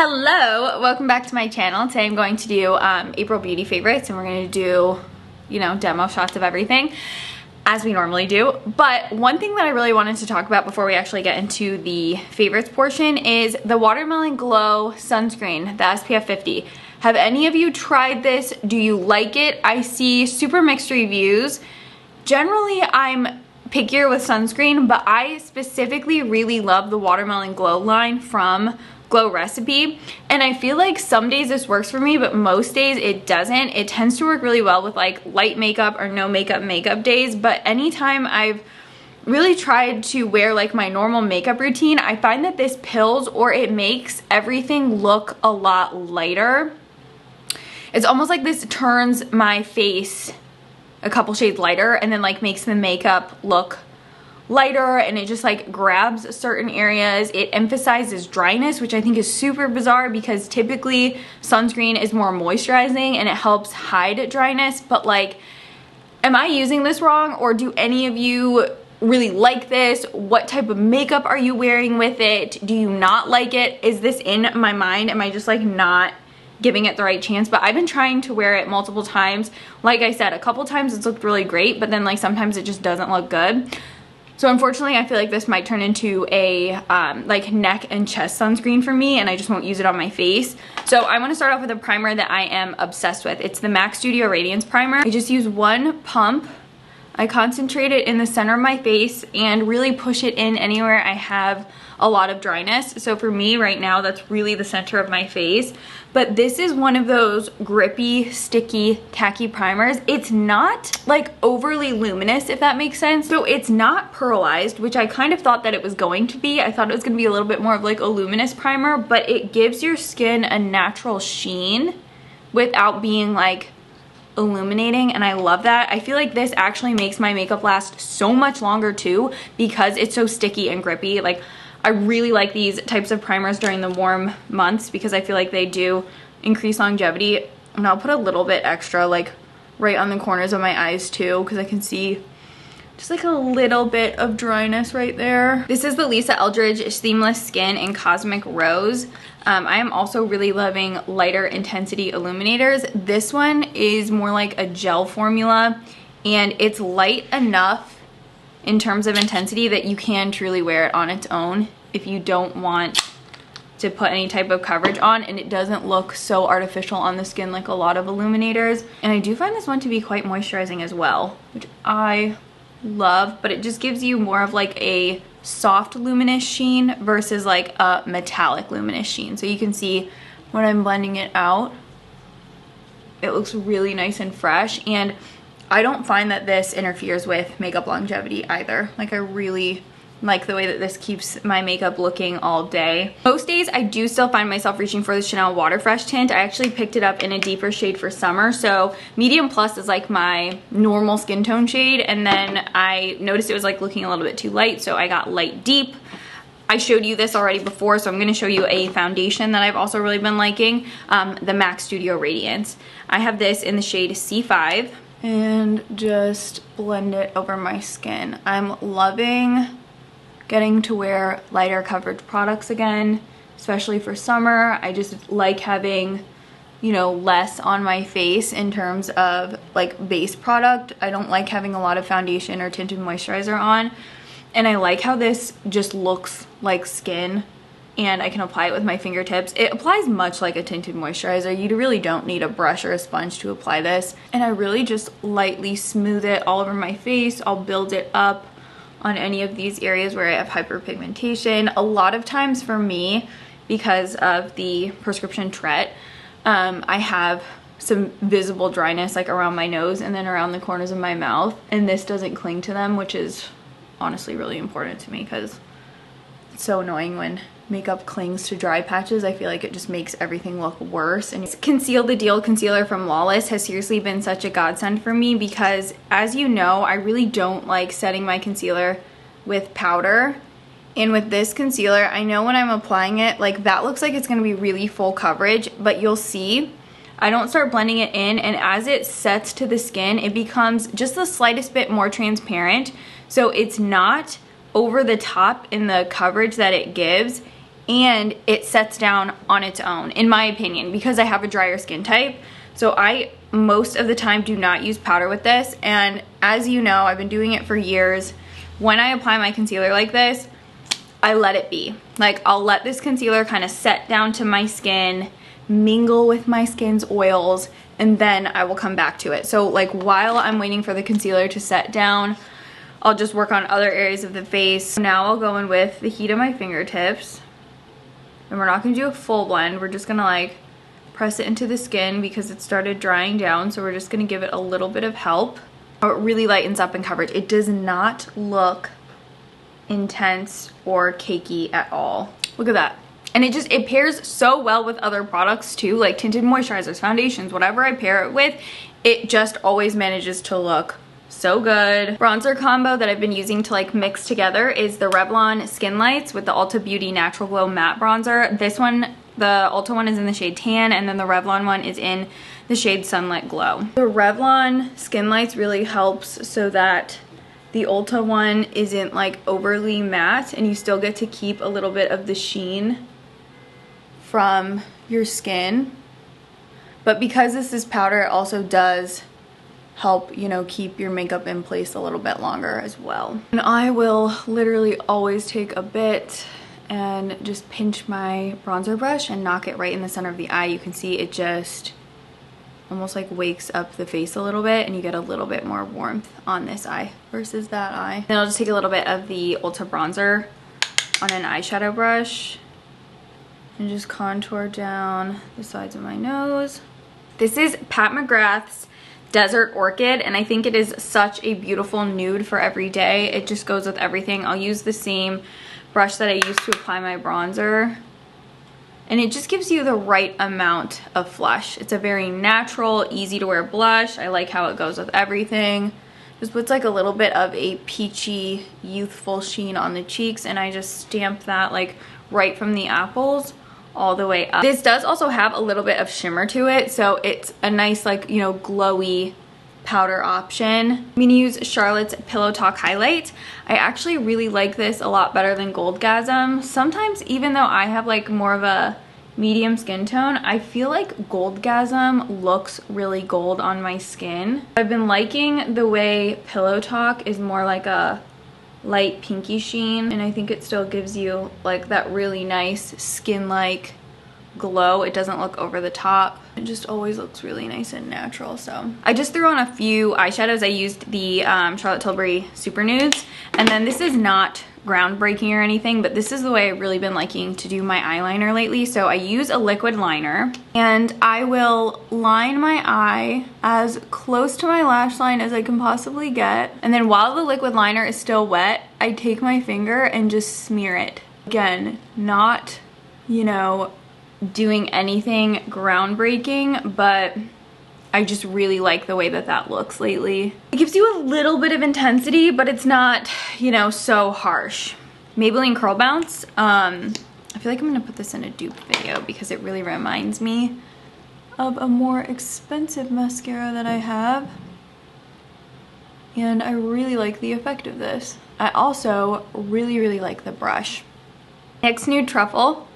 Hello, welcome back to my channel. Today I'm going to do April beauty favorites, and we're going to do, demo shots of everything as we normally do. But one thing that I really wanted to talk about before we actually get into the favorites portion is the Watermelon Glow sunscreen, the SPF 50. Have any of you tried this? Do you like it? I see super mixed reviews. Generally, I'm pickier with sunscreen, but I specifically really love the Watermelon Glow line from Glow Recipe, and I feel like some days this works for me, but most days it doesn't. It tends to work really well with like light makeup or no makeup days, but anytime I've really tried to wear like my normal makeup routine, I find that this pills or it makes everything look a lot lighter. It's almost like this turns my face a couple shades lighter and then like makes the makeup look lighter, and it just like grabs certain areas. It emphasizes dryness, which I think is super bizarre because typically sunscreen is more moisturizing and it helps hide dryness. But like, am I using this wrong, or do any of you really like this? What type of makeup are you wearing with it? Do you not like it? Is this in my mind? Am I just like not giving it the right chance? But I've been trying to wear it multiple times. Like I said, a couple times it's looked really great, but then like sometimes it just doesn't look good. So unfortunately, I feel like this might turn into a like neck and chest sunscreen for me, and I just won't use it on my face. So I want to start off with a primer that I am obsessed with. It's the MAC Studio Radiance Primer. I just use one pump. I concentrate it in the center of my face and really push it in anywhere I have a lot of dryness. So for me right now, that's really the center of my face. But this is one of those grippy, sticky, tacky primers. It's not like overly luminous, if that makes sense. So it's not pearlized, which I kind of thought that it was going to be. I thought it was gonna be a little bit more of like a luminous primer, but it gives your skin a natural sheen without being like illuminating, and I love that. I feel like this actually makes my makeup last so much longer too because it's so sticky and grippy. Like, I really like these types of primers during the warm months because I feel like they do increase longevity. And I'll put a little bit extra like right on the corners of my eyes too, because I can see just like a little bit of dryness right there. This is the Lisa Eldridge Seamless Skin in Cosmic Rose. I am also really loving lighter intensity illuminators. This one is more like a gel formula, and it's light enough in terms of intensity that you can truly wear it on its own if you don't want to put any type of coverage on, and it doesn't look so artificial on the skin like a lot of illuminators. And I do find this one to be quite moisturizing as well, which I love, but it just gives you more of like a soft luminous sheen versus like a metallic luminous sheen. So you can see when I'm blending it out, it looks really nice and fresh, and I don't find that this interferes with makeup longevity either. Like, I really like the way that this keeps my makeup looking all day. Most days I do still find myself reaching for the Chanel Water Fresh tint. I actually picked it up in a deeper shade for summer, so medium plus is like my normal skin tone shade, and then I noticed it was like looking a little bit too light, so I got light deep. I showed you this already before, so I'm going to show you a foundation that I've also really been liking, the MAC Studio Radiance. I have this in the shade C5, and just blend it over my skin. I'm loving getting to wear lighter coverage products again, especially for summer. I just like having, less on my face in terms of like base product. I don't like having a lot of foundation or tinted moisturizer on, and I like how this just looks like skin, and I can apply it with my fingertips. It applies much like a tinted moisturizer. You really don't need a brush or a sponge to apply this. And I really just lightly smooth it all over my face. I'll build it up on any of these areas where I have hyperpigmentation. A lot of times for me, because of the prescription Tret, I have some visible dryness like around my nose and then around the corners of my mouth. And this doesn't cling to them, which is honestly really important to me because it's so annoying when makeup clings to dry patches. I feel like it just makes everything look worse. And Conceal the Deal concealer from Lawless has seriously been such a godsend for me because, as you know, I really don't like setting my concealer with powder. And with this concealer, I know when I'm applying it, like that looks like it's gonna be really full coverage, but you'll see I don't start blending it in, and as it sets to the skin, it becomes just the slightest bit more transparent. So it's not over the top in the coverage that it gives, and it sets down on its own, in my opinion, because I have a drier skin type. So I most of the time do not use powder with this, and as you know, I've been doing it for years. When I apply my concealer like this, I let it be. Like, I'll let this concealer kind of set down to my skin, mingle with my skin's oils, and then I will come back to it. So like while I'm waiting for the concealer to set down, I'll just work on other areas of the face. Now I'll go in with the heat of my fingertips, and we're not gonna do a full blend. We're just gonna like press it into the skin because it started drying down. So we're just gonna give it a little bit of help. It really lightens up in coverage. It does not look intense or cakey at all. Look at that. And it pairs so well with other products too, like tinted moisturizers, foundations, whatever I pair it with, it just always manages to look so good. Bronzer combo that I've been using to like mix together is the Revlon Skin Lights with the Ulta Beauty Natural Glow Matte Bronzer. This one, the Ulta one, is in the shade Tan, and then the Revlon one is in the shade Sunlit Glow. The Revlon Skin Lights really helps so that the Ulta one isn't like overly matte, and you still get to keep a little bit of the sheen from your skin. But because this is powder, it also does help, you know, keep your makeup in place a little bit longer as well. And I will literally always take a bit and just pinch my bronzer brush and knock it right in the center of the eye. You can see it just almost like wakes up the face a little bit, and you get a little bit more warmth on this eye versus that eye. Then I'll just take a little bit of the Ulta bronzer on an eyeshadow brush and just contour down the sides of my nose. This is Pat McGrath's Desert Orchid, and I think it is such a beautiful nude for every day. It just goes with everything. I'll use the same brush that I use to apply my bronzer, and it just gives you the right amount of flush. It's a very natural, easy to wear blush. I like how it goes with everything. Just puts like a little bit of a peachy, youthful sheen on the cheeks, and I just stamp that like right from the apples all the way up. This does also have a little bit of shimmer to it, so it's a nice, like, you know, glowy powder option. I'm gonna use Charlotte's Pillow Talk Highlight. I actually really like this a lot better than Goldgasm. Sometimes, even though I have like more of a medium skin tone, I feel like Goldgasm looks really gold on my skin. I've been liking the way Pillow Talk is more like a light pinky sheen, and I think it still gives you like that really nice skin-like glow. It doesn't look over the top. It just always looks really nice and natural. So I just threw on a few eyeshadows. I used the Charlotte Tilbury Super Nudes, and then this is not groundbreaking or anything, but this is the way I've really been liking to do my eyeliner lately. So I use a liquid liner, and I will line my eye as close to my lash line as I can possibly get, and then while the liquid liner is still wet, I take my finger and just smear it. Again, not, you know, doing anything groundbreaking, but I just really like the way that that looks lately. It gives you a little bit of intensity, but it's not, you know, so harsh. Maybelline Curl Bounce. I feel like I'm gonna put this in a dupe video because it really reminds me of a more expensive mascara that I have. And I really like the effect of this. I also really, really like the brush. NYX Nude Truffle.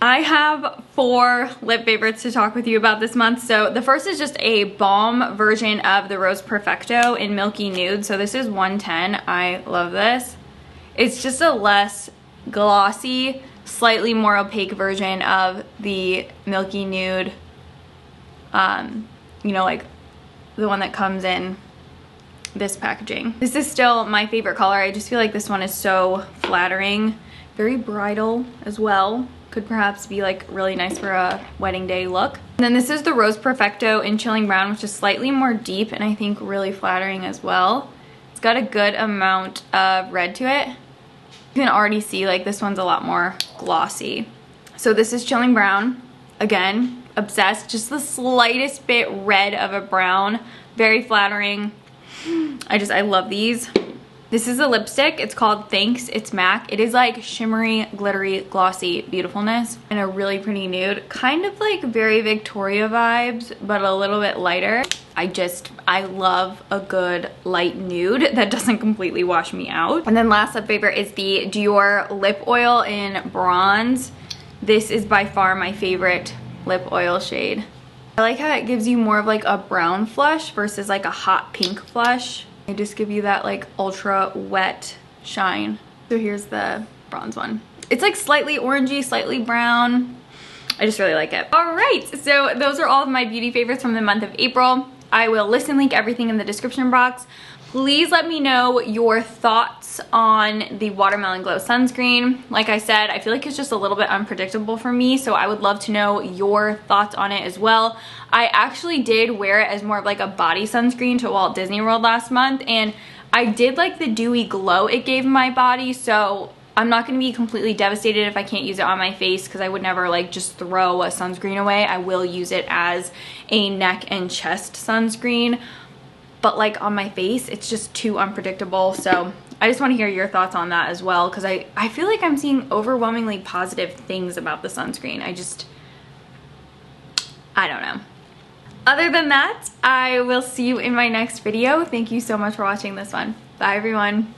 I have 4 lip favorites to talk with you about this month. So the first is just a balm version of the Rose Perfecto in Milky Nude. So this is 110. I love this. It's just a less glossy, slightly more opaque version of the Milky Nude. You know, like the one that comes in this packaging. This is still my favorite color. I just feel like this one is so flattering. Very bridal as well. Could perhaps be like really nice for a wedding day look. And then this is the Rose Perfecto in Chilling Brown, which is slightly more deep and I think really flattering as well. It's got a good amount of red to it. You can already see like this one's a lot more glossy. So this is Chilling Brown. Again, obsessed. Just the slightest bit red of a brown. Very flattering. I love these. This is a lipstick. It's called Thanks, It's MAC. It is like shimmery, glittery, glossy beautifulness and a really pretty nude. Kind of like very Victoria vibes, but a little bit lighter. I love a good light nude that doesn't completely wash me out. And then last lip favorite is the Dior Lip Oil in Bronze. This is by far my favorite lip oil shade. I like how it gives you more of like a brown flush versus like a hot pink flush. They just give you that like ultra wet shine. So here's the bronze one. It's like slightly orangey, slightly brown. I just really like it. All right, so those are all of my beauty favorites from the month of April. I will list and link everything in the description box. Please let me know your thoughts on the Watermelon Glow sunscreen. Like I said, I feel like it's just a little bit unpredictable for me, so I would love to know your thoughts on it as well. I actually did wear it as more of like a body sunscreen to Walt Disney World last month, and I did like the dewy glow it gave my body, so I'm not going to be completely devastated if I can't use it on my face, because I would never like just throw a sunscreen away. I will use it as a neck and chest sunscreen. But like on my face, it's just too unpredictable. So I just want to hear your thoughts on that as well, because I feel like I'm seeing overwhelmingly positive things about the sunscreen. I don't know. Other than that, I will see you in my next video. Thank you so much for watching this one. Bye everyone.